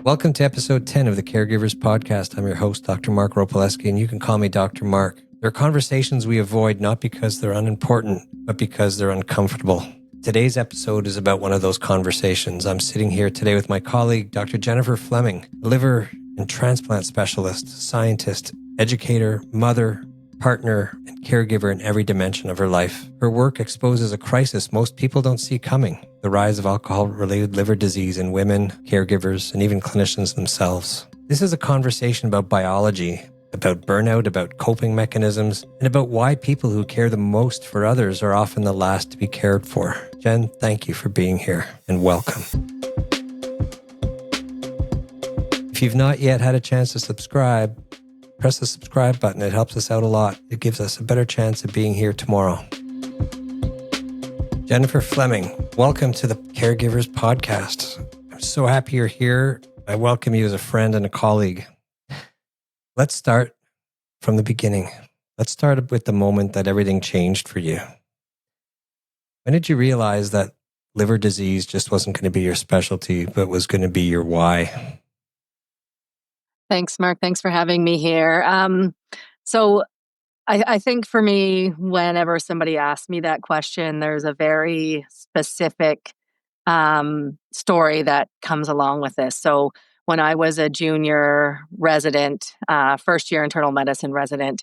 Welcome to episode 10 of the Caregivers podcast. I'm your host, Dr. Mark Ropoleski, and you can call me Dr. Mark. There are conversations we avoid not because they're unimportant, but because they're uncomfortable. Today's episode is about one of those conversations. I'm sitting here today with my colleague, Dr. Jennifer Flemming, liver and transplant specialist, scientist, educator, mother, partner, and caregiver in every dimension of her life. Her work exposes a crisis most people don't see coming: the rise of alcohol-related liver disease in women, caregivers, and even clinicians themselves. This is a conversation about biology, about burnout, about coping mechanisms, and about why people who care the most for others are often the last to be cared for. Jen, thank you for being here, and welcome. If you've not yet had a chance to subscribe, press the subscribe button. It helps us out a lot. It gives us a better chance of being here tomorrow. Jennifer Flemming, welcome to the Caregivers podcast. I'm so happy you're here. I welcome you as a friend and a colleague. Let's start from the beginning. Let's start with the moment that everything changed for you. When did you realize that liver disease just wasn't going to be your specialty, but was going to be your why? Thanks, Mark. Thanks for having me here. So I think for me, whenever somebody asks me that question, there's a very specific story that comes along with this. So when I was a junior resident, first year internal medicine resident,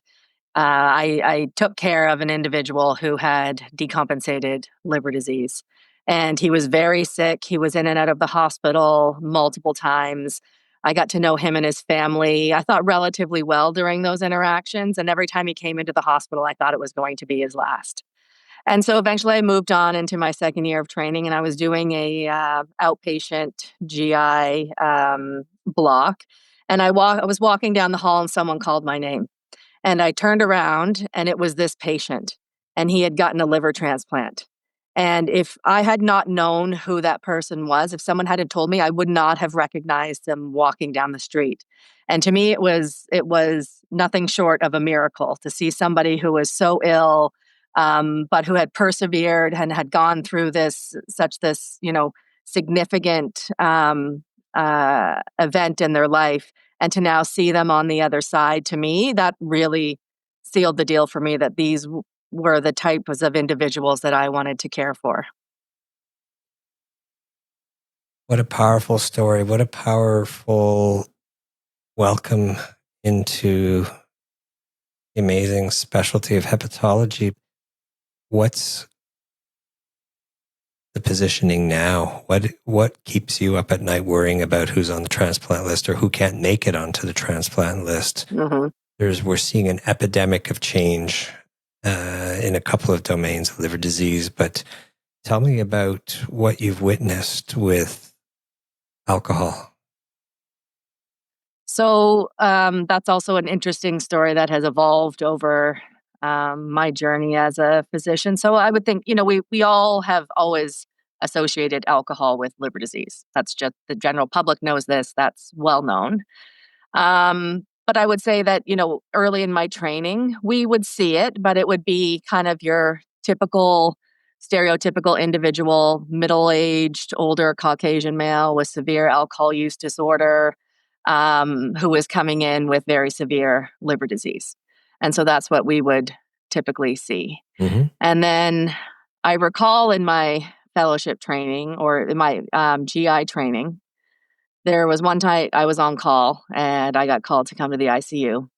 I took care of an individual who had decompensated liver disease. And he was very sick. He was in and out of the hospital multiple times. I got to know him and his family, I thought, relatively well during those interactions. And every time he came into the hospital, I thought it was going to be his last. And so eventually I moved on into my second year of training, and I was doing a outpatient GI block. And I was walking down the hall and someone called my name. And I turned around and it was this patient, and he had gotten a liver transplant. And if I had not known who that person was, if someone hadn't told me, I would not have recognized them walking down the street. And to me, it was nothing short of a miracle to see somebody who was so ill, but who had persevered and had gone through this significant event in their life, and to now see them on the other side. To me, that really sealed the deal for me that these were the types of individuals that I wanted to care for. What a powerful story. What a powerful welcome into the amazing specialty of hepatology. What's the positioning now? What keeps you up at night worrying about who's on the transplant list or who can't make it onto the transplant list? Mm-hmm. We're seeing an epidemic of change in a couple of domains of liver disease, but tell me about what you've witnessed with alcohol. So that's also an interesting story that has evolved over my journey as a physician. So I would think, we all have always associated alcohol with liver disease. That's just, the general public knows this. That's well known. But I would say that, early in my training, we would see it, but it would be kind of your typical, stereotypical individual, middle-aged, older Caucasian male with severe alcohol use disorder, who was coming in with very severe liver disease. And so that's what we would typically see. Mm-hmm. And then I recall in my fellowship training, or in my GI training, there was one time I was on call and I got called to come to the ICU.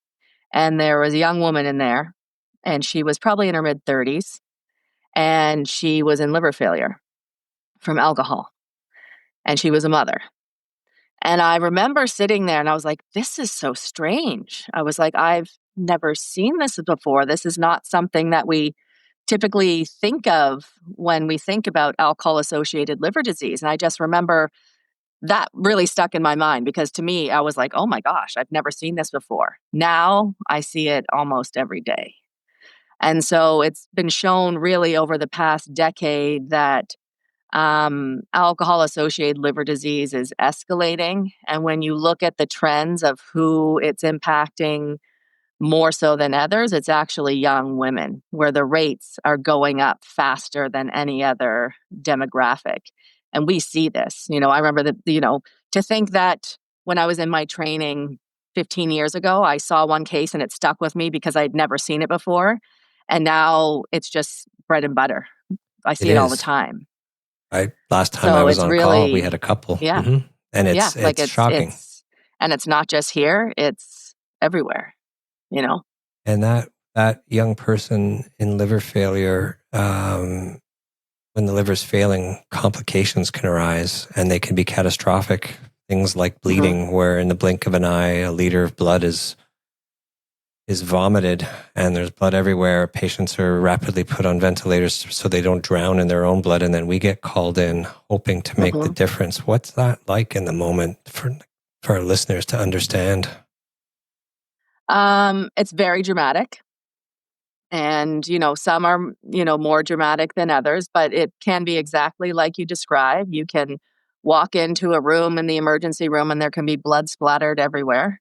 And there was a young woman in there, and she was probably in her mid-30s, and she was in liver failure from alcohol. And she was a mother. And I remember sitting there and I was like, this is so strange. I was like, I've never seen this before. This is not something that we typically think of when we think about alcohol-associated liver disease. And I just remember that really stuck in my mind, because to me, I was like, oh my gosh, I've never seen this before. Now I see it almost every day. And so it's been shown really over the past decade that alcohol-associated liver disease is escalating. And when you look at the trends of who it's impacting more so than others, it's actually young women, where the rates are going up faster than any other demographic. And we see this. I remember that, to think that when I was in my training 15 years ago, I saw one case and it stuck with me because I'd never seen it before. And now it's just bread and butter. I It see it all the is. time. Last time I So was it's on call, we had a really, couple. yeah, And yeah. Like it's shocking. and it's not just here, it's everywhere, you know? And that young person in liver failure, when the liver's failing, complications can arise and they can be catastrophic. Things like bleeding, where in the blink of an eye, a liter of blood is vomited and there's blood everywhere. Patients are rapidly put on ventilators so they don't drown in their own blood. And then we get called in hoping to make the difference. What's that like in the moment for our listeners to understand? It's very dramatic. And, some are, more dramatic than others, but it can be exactly like you described. You can walk into a room in the emergency room and there can be blood splattered everywhere,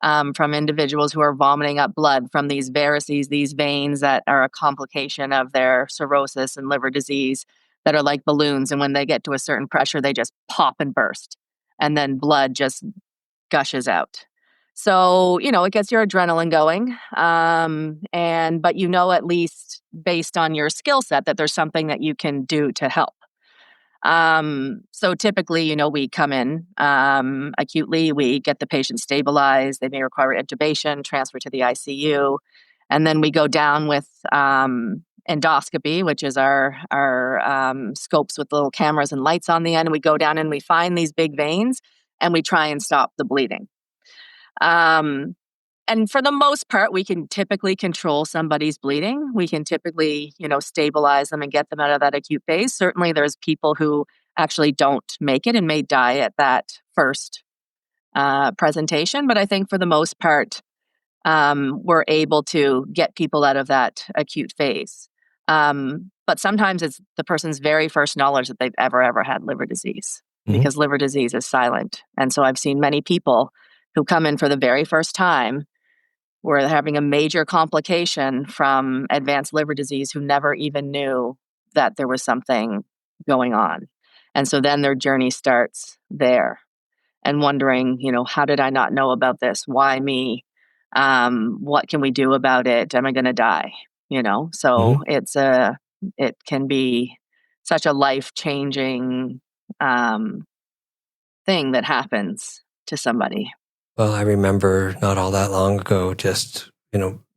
from individuals who are vomiting up blood from these varices, these veins that are a complication of their cirrhosis and liver disease that are like balloons. And when they get to a certain pressure, they just pop and burst. And then blood just gushes out. So, it gets your adrenaline going. But at least based on your skill set that there's something that you can do to help. So typically, we come in acutely, we get the patient stabilized, they may require intubation, transfer to the ICU, and then we go down with endoscopy, which is our scopes with little cameras and lights on the end. And we go down and we find these big veins and we try and stop the bleeding. And for the most part, we can typically control somebody's bleeding. We can typically, stabilize them and get them out of that acute phase. Certainly, there's people who actually don't make it and may die at that first presentation. But I think for the most part, we're able to get people out of that acute phase. But sometimes it's the person's very first knowledge that they've ever had liver disease, because liver disease is silent. And so I've seen many people who come in for the very first time where they're having a major complication from advanced liver disease who never even knew that there was something going on. And so then their journey starts there and wondering, how did I not know about this? Why me? What can we do about it? Am I going to die? So it can be such a life-changing thing that happens to somebody. Well, I remember not all that long ago, just,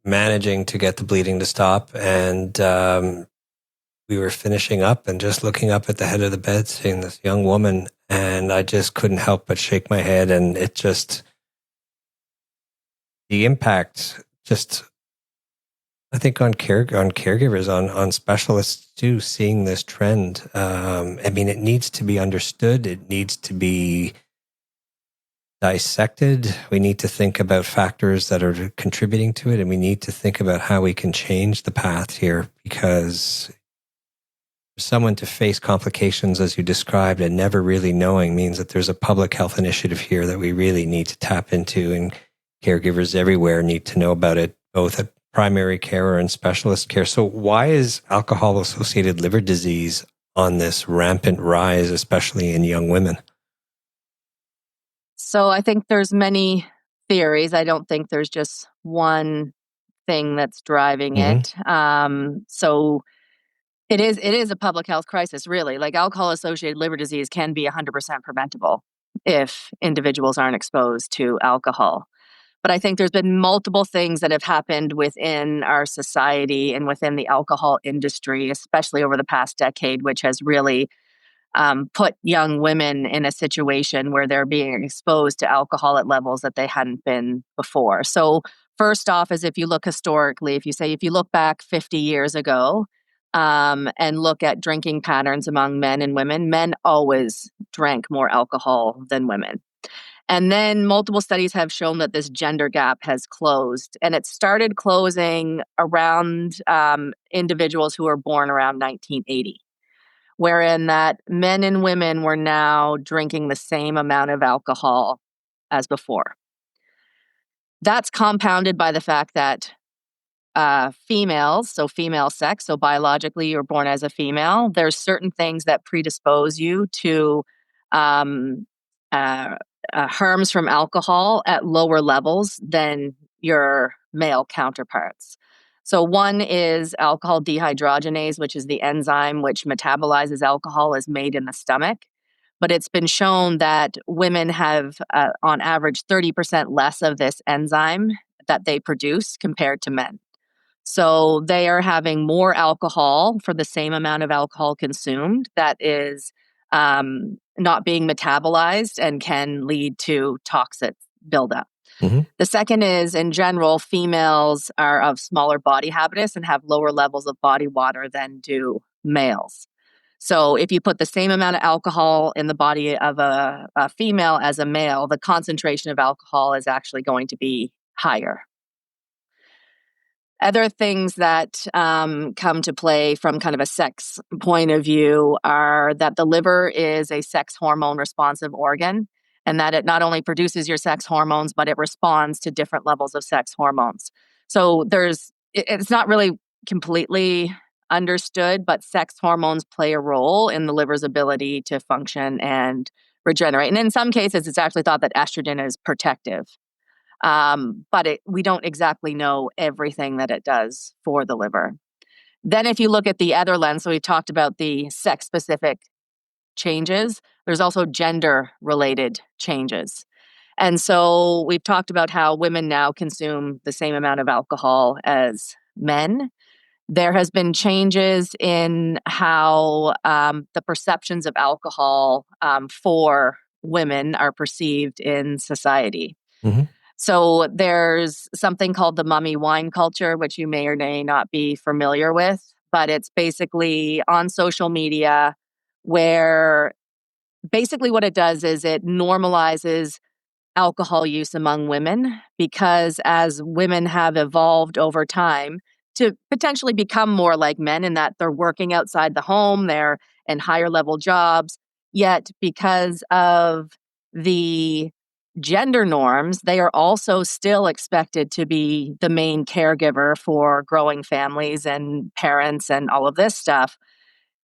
managing to get the bleeding to stop. And we were finishing up and just looking up at the head of the bed, seeing this young woman. And I just couldn't help but shake my head. And it just, the impact just, I think on caregivers, on specialists too, seeing this trend. It needs to be understood. It needs to be dissected. We need to think about factors that are contributing to it, and we need to think about how we can change the path here, because for someone to face complications as you described and never really knowing means that there's a public health initiative here that we really need to tap into, and caregivers everywhere need to know about it, both at primary care and specialist care. So why is alcohol-associated liver disease on this rampant rise, especially in young women? So I think there's many theories. I don't think there's just one thing that's driving it. So it is a public health crisis, really. Like, alcohol-associated liver disease can be 100% preventable if individuals aren't exposed to alcohol. But I think there's been multiple things that have happened within our society and within the alcohol industry, especially over the past decade, which has really put young women in a situation where they're being exposed to alcohol at levels that they hadn't been before. So first off is, if you look historically, if you look back 50 years ago, and look at drinking patterns among men and women, men always drank more alcohol than women. And then multiple studies have shown that this gender gap has closed, and it started closing around individuals who were born around 1980. Wherein that men and women were now drinking the same amount of alcohol as before. That's compounded by the fact that females, so female sex, so biologically you're born as a female, there's certain things that predispose you to harms from alcohol at lower levels than your male counterparts. So one is alcohol dehydrogenase, which is the enzyme which metabolizes alcohol, is made in the stomach. But it's been shown that women have, on average, 30% less of this enzyme that they produce compared to men. So they are having more alcohol for the same amount of alcohol consumed that is not being metabolized and can lead to toxic buildup. Mm-hmm. The second is, in general, females are of smaller body habitus and have lower levels of body water than do males. So if you put the same amount of alcohol in the body of a female as a male, the concentration of alcohol is actually going to be higher. Other things that come to play from kind of a sex point of view are that the liver is a sex hormone responsive organ, and that it not only produces your sex hormones, but it responds to different levels of sex hormones. So it's not really completely understood, but sex hormones play a role in the liver's ability to function and regenerate. And in some cases, it's actually thought that estrogen is protective. But we don't exactly know everything that it does for the liver. Then if you look at the other lens, so we talked about the sex-specific changes, there's also gender-related changes. And so we've talked about how women now consume the same amount of alcohol as men. There has been changes in how the perceptions of alcohol for women are perceived in society. Mm-hmm. So there's something called the mummy wine culture, which you may or may not be familiar with, but it's basically on social media where basically what it does is it normalizes alcohol use among women, because as women have evolved over time to potentially become more like men in that they're working outside the home, they're in higher level jobs, yet because of the gender norms, they are also still expected to be the main caregiver for growing families and parents and all of this stuff.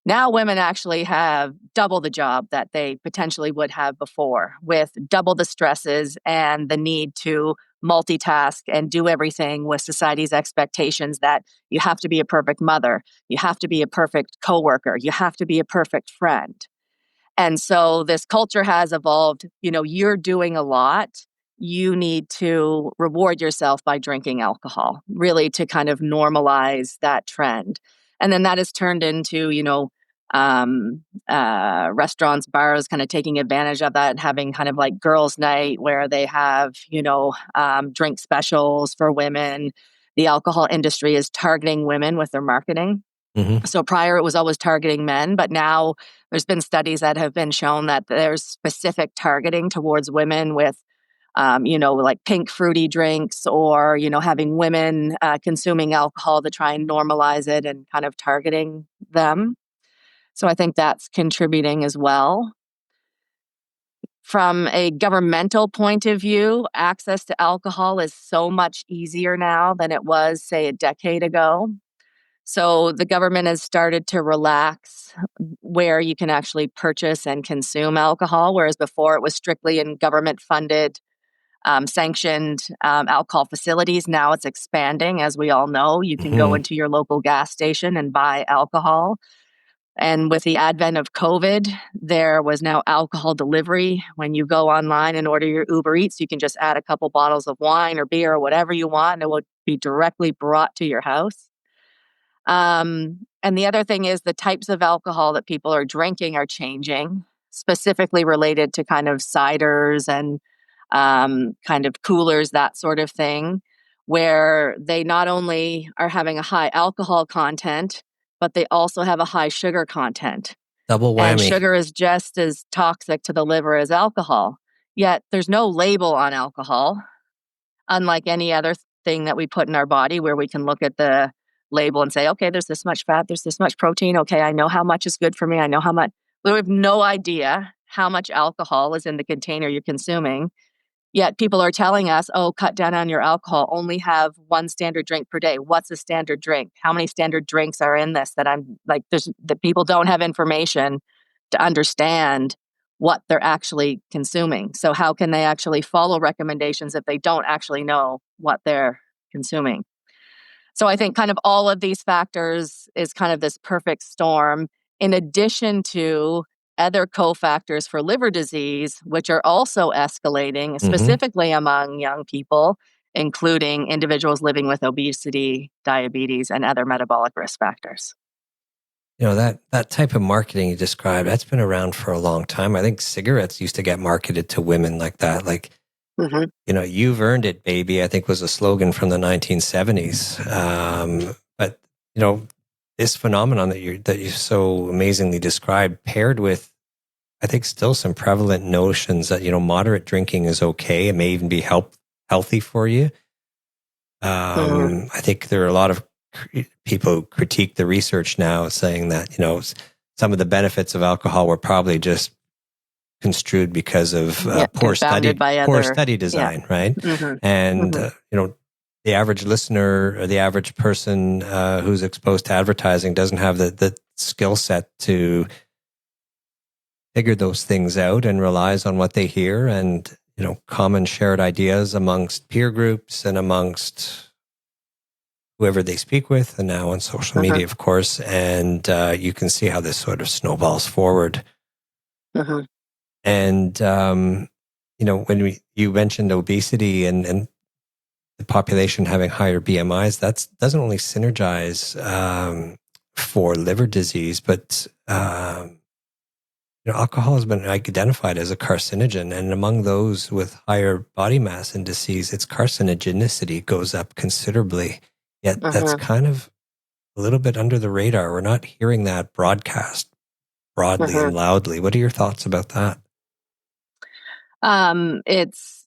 Now women actually have double the job that they potentially would have before, with double the stresses and the need to multitask and do everything with society's expectations that you have to be a perfect mother, you have to be a perfect coworker, you have to be a perfect friend. And so this culture has evolved. You're doing a lot. You need to reward yourself by drinking alcohol, really to kind of normalize that trend. And then that has turned into, restaurants, bars kind of taking advantage of that and having kind of like girls' night where they have, drink specials for women. The alcohol industry is targeting women with their marketing. Mm-hmm. So prior it was always targeting men, but now there's been studies that have been shown that there's specific targeting towards women with, like pink fruity drinks or, having women consuming alcohol to try and normalize it and kind of targeting them. So I think that's contributing as well. From a governmental point of view, access to alcohol is so much easier now than it was, say, a decade ago. So the government has started to relax where you can actually purchase and consume alcohol, whereas before it was strictly in government-funded, sanctioned alcohol facilities. Now it's expanding. As we all know, you can go Mm-hmm. into your local gas station and buy alcohol. And with the advent of COVID, there was now alcohol delivery. When you go online and order your Uber Eats, you can just add a couple bottles of wine or beer or whatever you want, and it will be directly brought to your house. And the other thing is the types of alcohol that people are drinking are changing, specifically related to kind of ciders and kind of coolers, that sort of thing, where they not only are having a high alcohol content, but they also have a high sugar content. Double And whammy. sugar is just as toxic to the liver as alcohol. Yet there's no label on alcohol, unlike any other thing that we put in our body where we can look at the label and say, okay, there's this much fat, there's this much protein. Okay, I know how much is good for me. I know how much. We have no idea how much alcohol is in the container you're consuming. Yet people are telling us, oh, cut down on your alcohol, only have one standard drink per day. What's a standard drink? How many standard drinks are in this? That I'm like, that people don't have information to understand what they're actually consuming. So how can they actually follow recommendations if they don't actually know what they're consuming? So I think kind of all of these factors is kind of this perfect storm, in addition to other cofactors for liver disease, which are also escalating, Mm-hmm. specifically among young people, including individuals living with obesity, diabetes, and other metabolic risk factors. That type of marketing you described, that's been around for a long time. I think cigarettes used to get marketed to women like that. Like, Mm-hmm. you've earned it, baby, I think was a slogan from the 1970s. But, this phenomenon that you so amazingly described, paired with, I think, still some prevalent notions that, moderate drinking is okay. It may even be healthy for you. I think there are a lot of people who critique the research now, saying that, some of the benefits of alcohol were probably just construed because of poor confounded by other, study design, right? Mm-hmm. And Mm-hmm. the average listener or the average person who's exposed to advertising doesn't have the skill set to figure those things out, and relies on what they hear and common shared ideas amongst peer groups and amongst whoever they speak with, and now on social Mm-hmm. media, of course. And you can see how this sort of snowballs forward. Mm-hmm. And when you mentioned obesity and the population having higher BMIs, that doesn't only synergize for liver disease, but alcohol has been identified as a carcinogen, and among those with higher body mass indices, its carcinogenicity goes up considerably. Yet that's Mm-hmm. kind of a little bit under the radar. We're not hearing that broadcast broadly Mm-hmm. and loudly. What are your thoughts about that? It's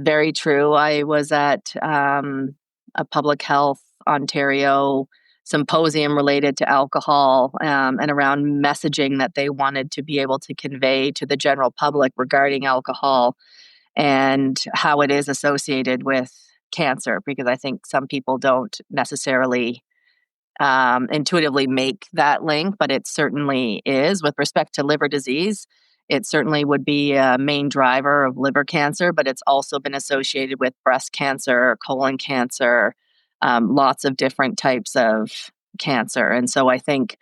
very true. I was at a public health Ontario symposium related to alcohol, and around messaging that they wanted to be able to convey to the general public regarding alcohol and how it is associated with cancer, because I think some people don't necessarily intuitively make that link, but it certainly is. With respect to liver disease, it certainly would be a main driver of liver cancer, but it's also been associated with breast cancer, colon cancer, lots of different types of cancer. And so I think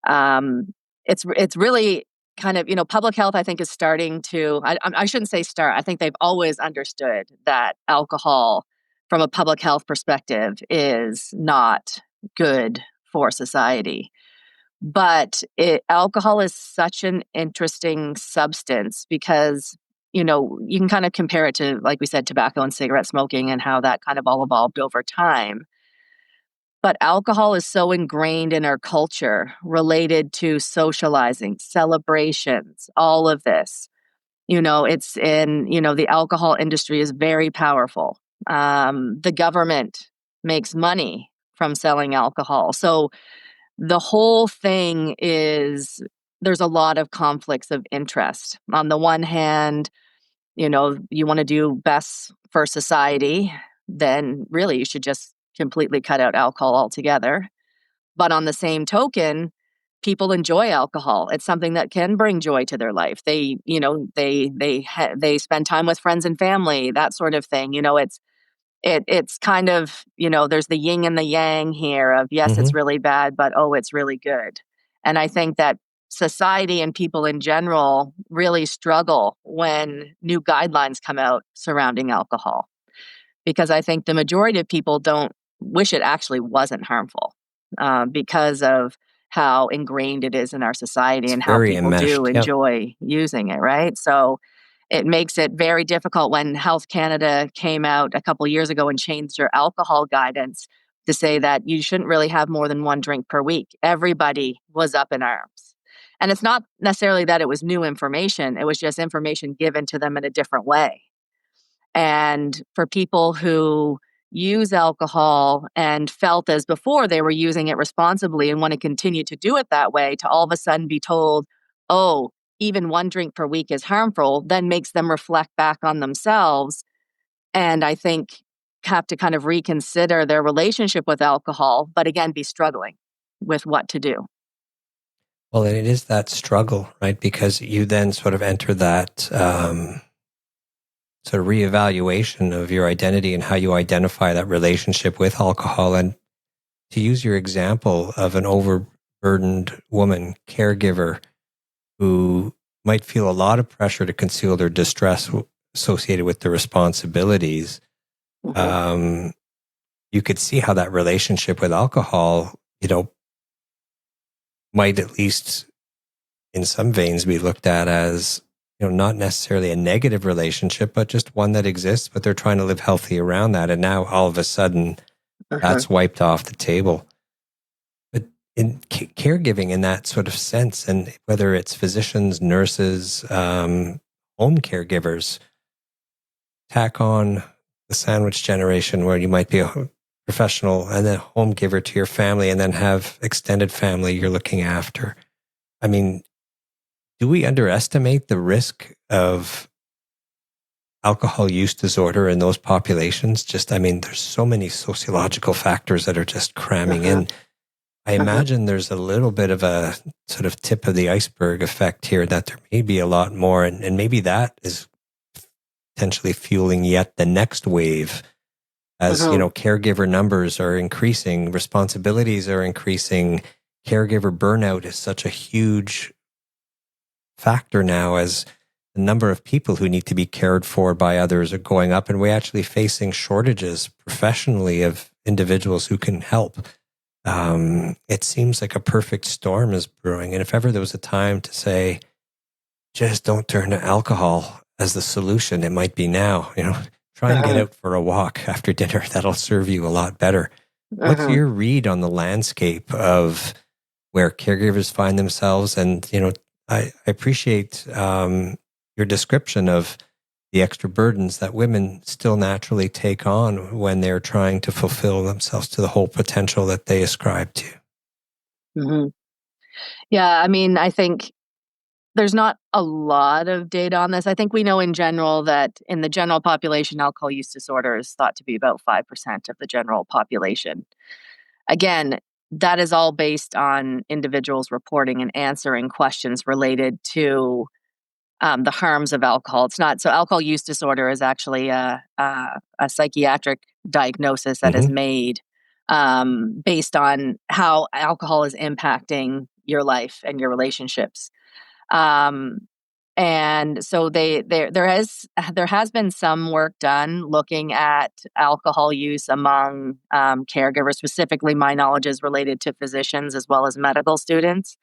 it's really kind of, public health, I think, is starting to, I shouldn't say start, I think they've always understood that alcohol from a public health perspective is not good for society. But alcohol is such an interesting substance because, you can kind of compare it to, like we said, tobacco and cigarette smoking and how that kind of all evolved over time. But alcohol is so ingrained in our culture related to socializing, celebrations, all of this. It's in, the alcohol industry is very powerful. The government makes money from selling alcohol. So the whole thing is, there's a lot of conflicts of interest. On the one hand, you want to do best for society, then really you should just completely cut out alcohol altogether. But on the same token, people enjoy alcohol. It's something that can bring joy to their life. They spend time with friends and family, that sort of thing. It's kind of, there's the yin and the yang here of, yes, Mm-hmm. it's really bad, but oh, it's really good. And I think that society and people in general really struggle when new guidelines come out surrounding alcohol, because I think the majority of people don't wish it actually wasn't harmful, because of how ingrained it is in our society It's and how very people do enmeshed. Yep. enjoy using it, right? So it makes it very difficult. When Health Canada came out a couple of years ago and changed their alcohol guidance to say that you shouldn't really have more than one drink per week, everybody was up in arms. And it's not necessarily that it was new information, it was just information given to them in a different way. And for people who use alcohol and felt as before they were using it responsibly and want to continue to do it that way, to all of a sudden be told, oh, even one drink per week is harmful, then makes them reflect back on themselves. And I think have to kind of reconsider their relationship with alcohol, but again, be struggling with what to do. Well, it is that struggle, right? Because you then sort of enter that sort of reevaluation of your identity and how you identify that relationship with alcohol. And to use your example of an overburdened woman caregiver who might feel a lot of pressure to conceal their distress associated with the responsibilities, you could see how that relationship with alcohol, might at least in some veins be looked at as, not necessarily a negative relationship, but just one that exists, but they're trying to live healthy around that. And now all of a sudden that's wiped off the table. But in caregiving in that sort of sense, and whether it's physicians, nurses, home caregivers, tack on the sandwich generation where you might be a professional and then home giver to your family and then have extended family you're looking after. I mean, do we underestimate the risk of alcohol use disorder in those populations? There's so many sociological factors that are just cramming in. I imagine there's a little bit of a sort of tip of the iceberg effect here, that there may be a lot more. And maybe that is potentially fueling yet the next wave as, caregiver numbers are increasing, responsibilities are increasing. Caregiver burnout is such a huge factor now, as the number of people who need to be cared for by others are going up, and we're actually facing shortages professionally of individuals who can help. It seems like a perfect storm is brewing. And if ever there was a time to say, just don't turn to alcohol as the solution, it might be now. Try and get out for a walk after dinner. That'll serve you a lot better. What's your read on the landscape of where caregivers find themselves? And, I appreciate your description of the extra burdens that women still naturally take on when they're trying to fulfill themselves to the whole potential that they ascribe to. Yeah, I think there's not a lot of data on this. I think we know in general that in the general population, alcohol use disorder is thought to be about 5% of the general population. Again, that is all based on individuals reporting and answering questions related to the harms of alcohol. It's not so. Alcohol use disorder is actually a psychiatric diagnosis that is made based on how alcohol is impacting your life and your relationships. And so there has been some work done looking at alcohol use among caregivers. Specifically, my knowledge is related to physicians as well as medical students.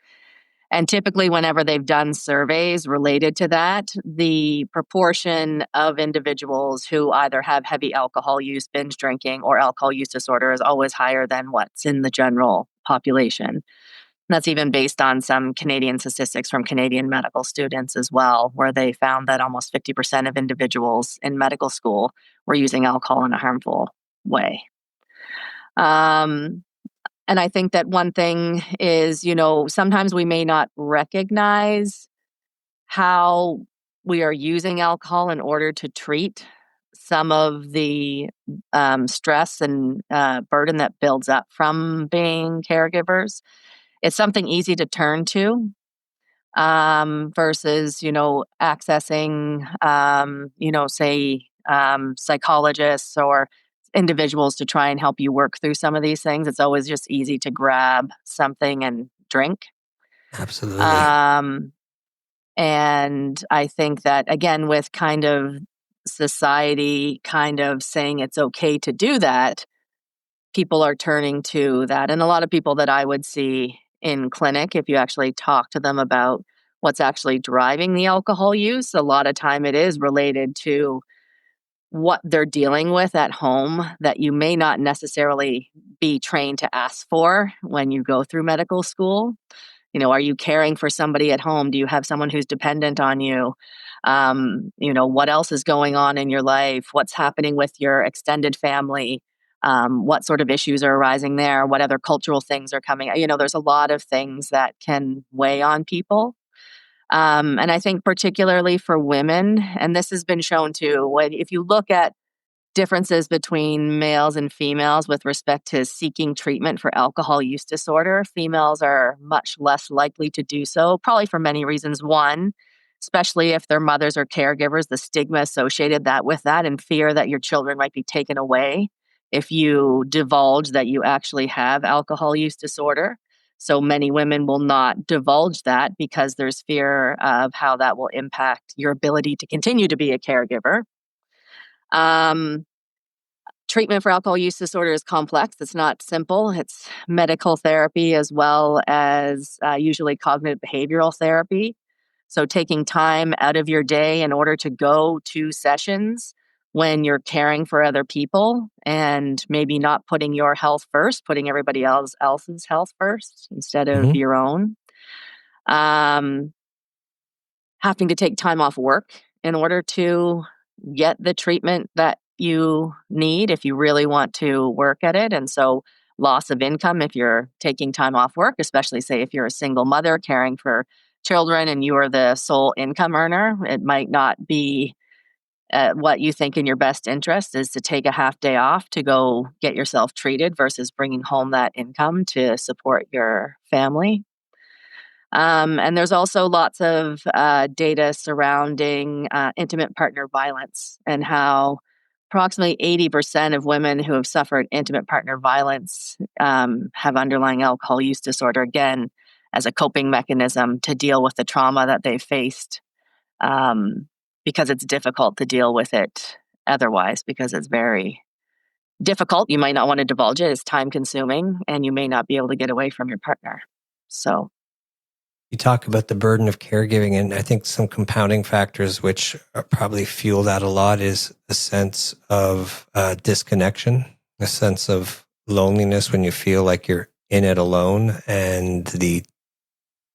And typically, whenever they've done surveys related to that, the proportion of individuals who either have heavy alcohol use, binge drinking, or alcohol use disorder is always higher than what's in the general population. That's even based on some Canadian statistics from Canadian medical students as well, where they found that almost 50% of individuals in medical school were using alcohol in a harmful way. And I think that one thing is, sometimes we may not recognize how we are using alcohol in order to treat some of the stress and burden that builds up from being caregivers. It's something easy to turn to versus, accessing, say, psychologists or individuals to try and help you work through some of these things. It's always just easy to grab something and drink. Absolutely. And I think that, again, with kind of society kind of saying it's okay to do that, people are turning to that. And a lot of people that I would see in clinic, if you actually talk to them about what's actually driving the alcohol use, a lot of time it is related to what they're dealing with at home that you may not necessarily be trained to ask for when you go through medical school. Are you caring for somebody at home? Do you have someone who's dependent on you? What else is going on in your life? What's happening with your extended family? What sort of issues are arising there? What other cultural things are coming? There's a lot of things that can weigh on people. And I think particularly for women, and this has been shown too, if you look at differences between males and females with respect to seeking treatment for alcohol use disorder. Females are much less likely to do so, probably for many reasons. One, especially if their mothers or caregivers, the stigma associated with that and fear that your children might be taken away if you divulge that you actually have alcohol use disorder. So many women will not divulge that because there's fear of how that will impact your ability to continue to be a caregiver. Treatment for alcohol use disorder is complex. It's not simple. It's medical therapy as well as usually cognitive behavioral therapy. So taking time out of your day in order to go to sessions when you're caring for other people and maybe not putting your health first, putting everybody else's health first instead of your own. Having to take time off work in order to get the treatment that you need if you really want to work at it. And so loss of income if you're taking time off work, especially say if you're a single mother caring for children and you are the sole income earner, it might not be what you think in your best interest is to take a half day off to go get yourself treated versus bringing home that income to support your family. And there's also lots of data surrounding intimate partner violence and how approximately 80% of women who have suffered intimate partner violence have underlying alcohol use disorder, again, as a coping mechanism to deal with the trauma that they've faced because it's difficult to deal with it otherwise because it's very difficult. You might not want to divulge it. It's time consuming and you may not be able to get away from your partner. So you talk about the burden of caregiving, and I think some compounding factors which probably fuel that a lot is a sense of disconnection, a sense of loneliness when you feel like you're in it alone and the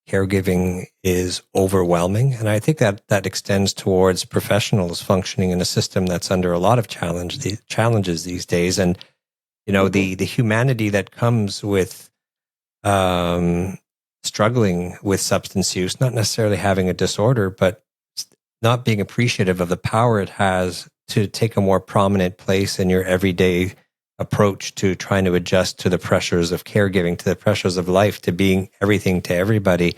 caregiving is overwhelming. And I think that extends towards professionals functioning in a system that's under a lot of challenges these days. And, the humanity that comes with struggling with substance use, not necessarily having a disorder, but not being appreciative of the power it has to take a more prominent place in your everyday approach to trying to adjust to the pressures of caregiving, to the pressures of life, to being everything to everybody.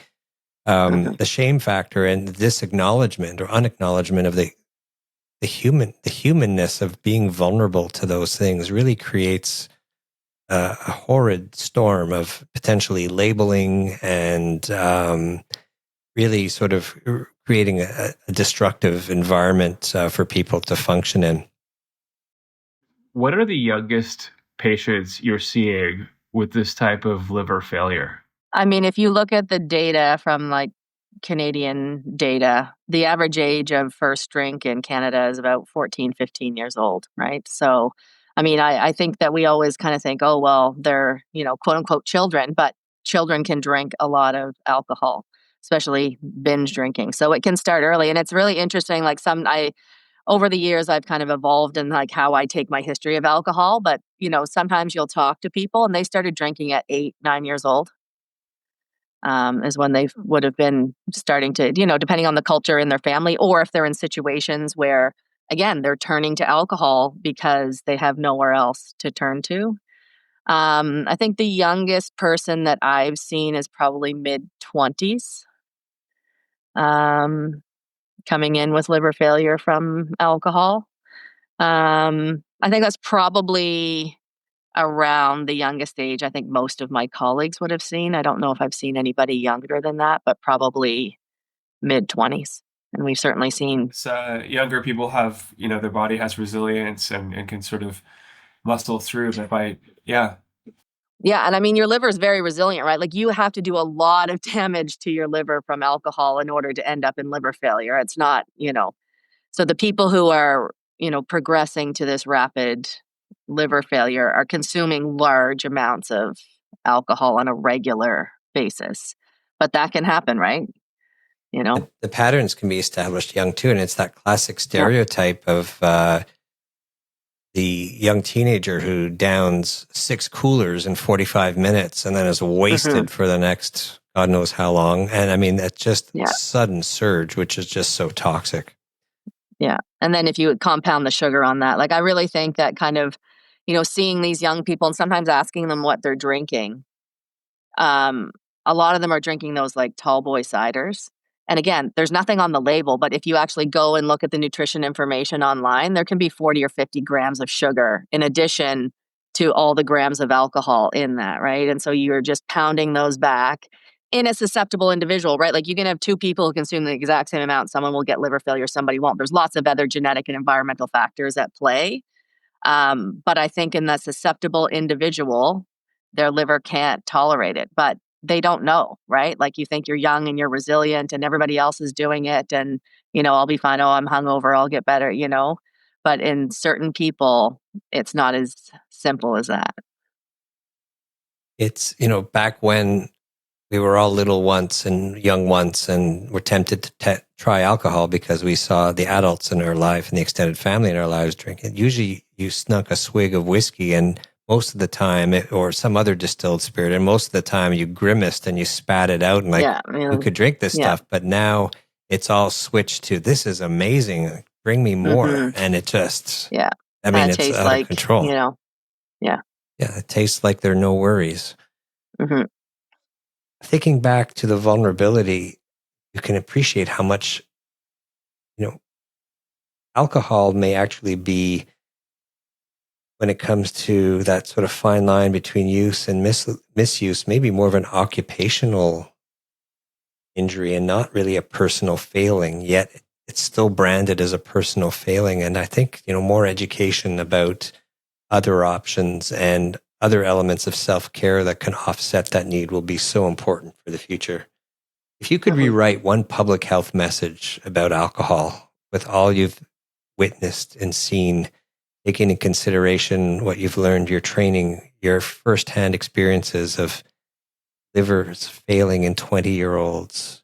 The shame factor and this acknowledgement or unacknowledgement of the humanness of being vulnerable to those things really creates a horrid storm of potentially labeling and really sort of creating a destructive environment for people to function in. What are the youngest patients you're seeing with this type of liver failure? I mean, if you look at the data from like Canadian data, the average age of first drink in Canada is about 14, 15 years old, right? So, I mean, I think that we always kind of think, oh, well, they're, quote unquote children, but children can drink a lot of alcohol, especially binge drinking. So it can start early. And it's really interesting. Like over the years, I've kind of evolved in like how I take my history of alcohol. But, sometimes you'll talk to people and they started drinking at 8, 9 years old. Is when they would have been starting to, depending on the culture in their family, or if they're in situations where, again, they're turning to alcohol because they have nowhere else to turn to. I think the youngest person that I've seen is probably mid-20s, coming in with liver failure from alcohol. I think that's probably around the youngest age I think most of my colleagues would have seen. I don't know if I've seen anybody younger than that, but probably mid-20s. And we've certainly seen younger people have, their body has resilience and can sort of muscle through that yeah. Yeah, and I mean, your liver is very resilient, right? Like you have to do a lot of damage to your liver from alcohol in order to end up in liver failure. It's not, so the people who are, progressing to this rapid liver failure are consuming large amounts of alcohol on a regular basis. But that can happen, right? The patterns can be established young too. And it's that classic stereotype of the young teenager who downs 6 coolers in 45 minutes and then is wasted for the next God knows how long. And I mean, that's just sudden surge, which is just so toxic. Yeah. And then if you would compound the sugar on that, like I really think that kind of, seeing these young people and sometimes asking them what they're drinking. Um, a lot of them are drinking those like tall boy ciders. And again, there's nothing on the label, but if you actually go and look at the nutrition information online, there can be 40 or 50 grams of sugar in addition to all the grams of alcohol in that, right? And so you're just pounding those back in a susceptible individual, right? Like you can have two people who consume the exact same amount. Someone will get liver failure, somebody won't. There's lots of other genetic and environmental factors at play. But I think in that susceptible individual, their liver can't tolerate it, but they don't know, right? Like you think you're young and you're resilient and everybody else is doing it and, I'll be fine. Oh, I'm hungover. I'll get better. But in certain people, it's not as simple as that. It's, back when we were all little once and young once and were tempted to try alcohol because we saw the adults in our life and the extended family in our lives drink it. Usually you snuck a swig of whiskey and most of the time, or some other distilled spirit, and most of the time you grimaced and you spat it out and who could drink this stuff? But now it's all switched to, this is amazing. Bring me more. Mm-hmm. And it just, it's out of control. Yeah, it tastes like there are no worries. Mm-hmm. Thinking back to the vulnerability, you can appreciate how much, alcohol may actually be, when it comes to that sort of fine line between use and misuse, maybe more of an occupational injury and not really a personal failing, yet it's still branded as a personal failing. And I think, more education about other options and other elements of self-care that can offset that need will be so important for the future. If you could rewrite one public health message about alcohol with all you've witnessed and seen, taking into consideration what you've learned, your training, your firsthand experiences of livers failing in 20-year-olds,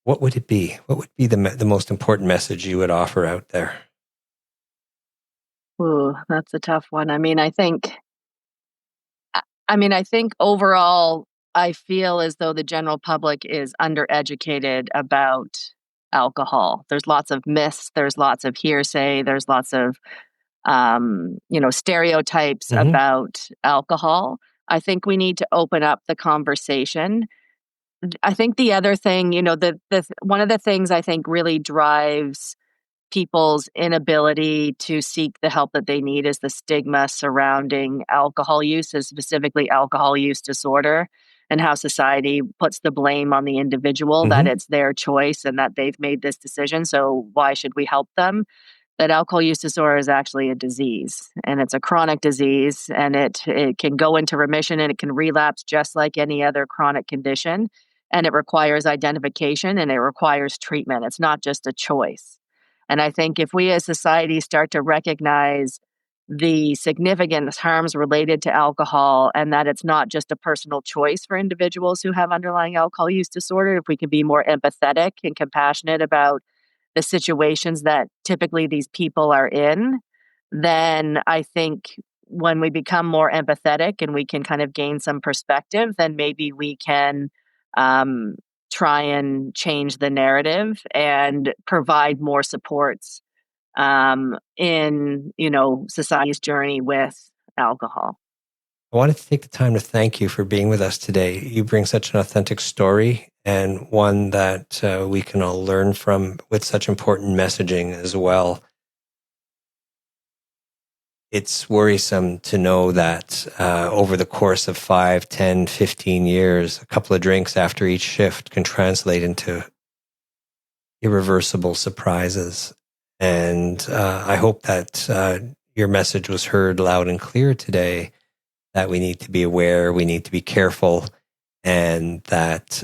what would it be? What would be the most important message you would offer out there? Ooh, that's a tough one. I think overall, I feel as though the general public is undereducated about alcohol. There's lots of myths, there's lots of hearsay, there's lots of stereotypes about alcohol. I think we need to open up the conversation. I think the other thing, one of the things I think really drives people's inability to seek the help that they need is the stigma surrounding alcohol use, and specifically alcohol use disorder, and how society puts the blame on the individual that it's their choice and that they've made this decision. So why should we help them? That alcohol use disorder is actually a disease, and it's a chronic disease, and it can go into remission and it can relapse just like any other chronic condition. And it requires identification and it requires treatment. It's not just a choice. And I think if we as society start to recognize the significant harms related to alcohol and that it's not just a personal choice for individuals who have underlying alcohol use disorder, if we can be more empathetic and compassionate about the situations that typically these people are in, then I think when we become more empathetic and we can kind of gain some perspective, then maybe we can try and change the narrative and provide more supports in society's journey with alcohol. I wanted to take the time to thank you for being with us today. You bring such an authentic story and one that we can all learn from with such important messaging as well. It's worrisome to know that over the course of 5, 10, 15 years, a couple of drinks after each shift can translate into irreversible surprises. And I hope that your message was heard loud and clear today, that we need to be aware, we need to be careful, and that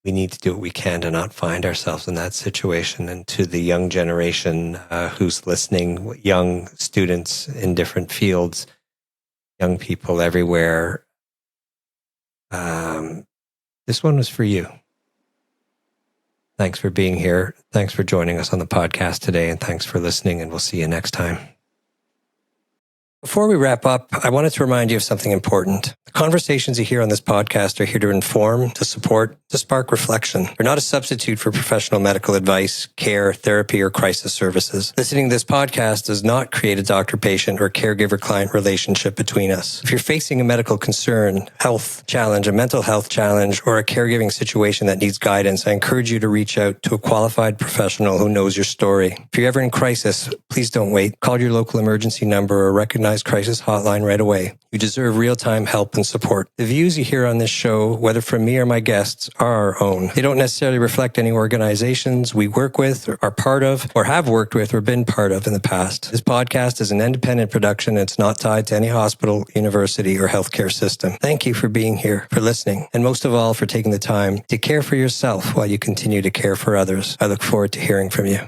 we need to do what we can to not find ourselves in that situation. And to the young generation who's listening, young students in different fields, young people everywhere, this one was for you. Thanks for being here. Thanks for joining us on the podcast today, and thanks for listening, and we'll see you next time. Before we wrap up, I wanted to remind you of something important. The conversations you hear on this podcast are here to inform, to support, to spark reflection. They're not a substitute for professional medical advice, care, therapy, or crisis services. Listening to this podcast does not create a doctor-patient or caregiver-client relationship between us. If you're facing a medical concern, health challenge, a mental health challenge, or a caregiving situation that needs guidance, I encourage you to reach out to a qualified professional who knows your story. If you're ever in crisis, please don't wait. Call your local emergency number or recognize crisis hotline right away. You deserve real-time help and support. The views you hear on this show, whether from me or my guests, are our own. They don't necessarily reflect any organizations we work with, or are part of, or have worked with, or been part of in the past. This podcast is an independent production. It's not tied to any hospital, university, or healthcare system. Thank you for being here, for listening, and most of all, for taking the time to care for yourself while you continue to care for others. I look forward to hearing from you.